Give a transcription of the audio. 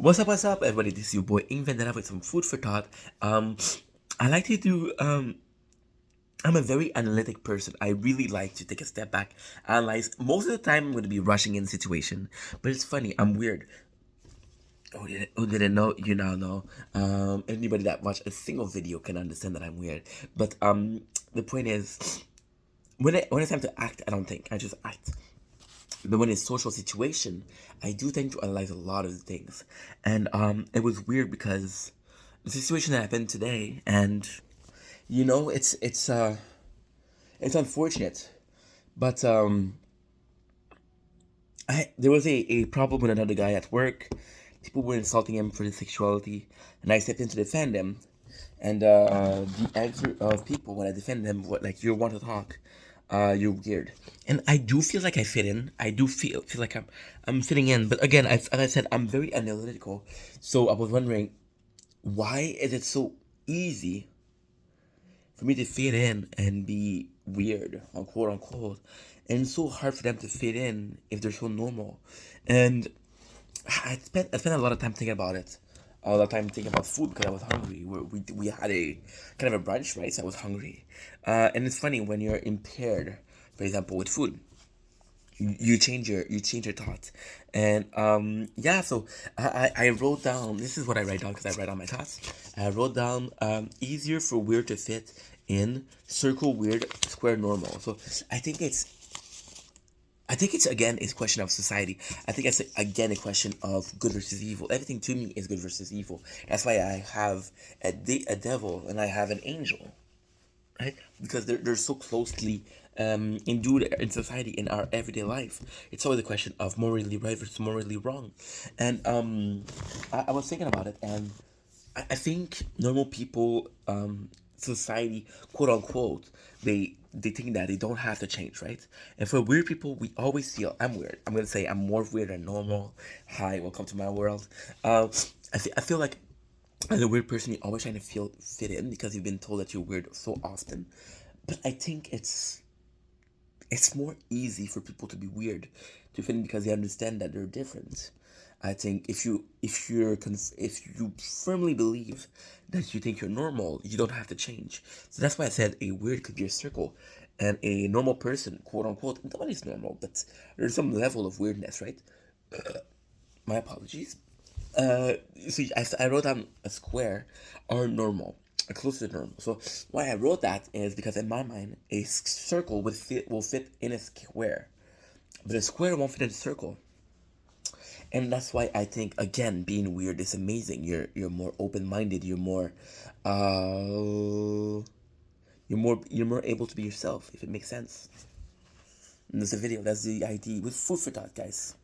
What's up, everybody? This is your boy Ing Vendetta with some food for thought. Um, I like to do. I'm a very analytic person. I really like to take a step back, analyze. Most of the time, I'm going to be rushing in situation, but it's funny. I'm weird. Who didn't know? You now know. Anybody that watched a single video can understand that I'm weird. But the point is, when it's time to act, I don't think. I just act. But when it's social situation, I do tend to analyze a lot of things. And it was weird because the situation that happened today, and it's unfortunate. But there was a problem with another guy at work. People were insulting him for his sexuality, and I stepped in to defend him. And the answer of people when I defend them, what like you want to talk, you're weird. And I do feel like I fit in. I do feel like I'm fitting in. But again, as I said, I'm very analytical. So I was wondering, why is it so easy for me to fit in and be weird, unquote unquote, and it's so hard for them to fit in if they're so normal? And I spent a lot of time thinking about it. A lot of time thinking about food because I was hungry. We had a kind of a brunch, right? So I was hungry. And it's funny when you're impaired, for example, with food, you change your thoughts. And yeah, so I wrote down. This is what I write down because I write down my thoughts. I wrote down easier for weird to fit in, circle weird, square normal. So I think it's I think it's again a question of society. I think it's again a question of good versus evil. Everything to me is good versus evil. That's why I have a devil and I have an angel, right? Because they're so closely endued in society in our everyday life. It's always a question of morally right versus morally wrong. And I was thinking about it, and I think normal people, society, quote unquote, they think that they don't have to change, right? And for weird people, we always feel I'm weird. I'm gonna say I'm more weird than normal. Hi, welcome to my world. I feel like as a weird person, you're always trying to feel fit in because you've been told that you're weird so often. But I think it's more easy for people to be weird to fit in because they understand that they're different. I think if you firmly believe that you think you're normal, you don't have to change. So that's why I said a weird could be a circle, and a normal person, quote unquote, nobody's normal, but there's some level of weirdness, right? My apologies. See, I wrote down a square or normal, close to normal. So why I wrote that is because in my mind, a circle will fit in a square, but a square won't fit in a circle. And that's why I think again being weird is amazing. You're more open minded. Uh you're more able to be yourself if it makes sense. And that's the video. That's the idea with food for thought, guys.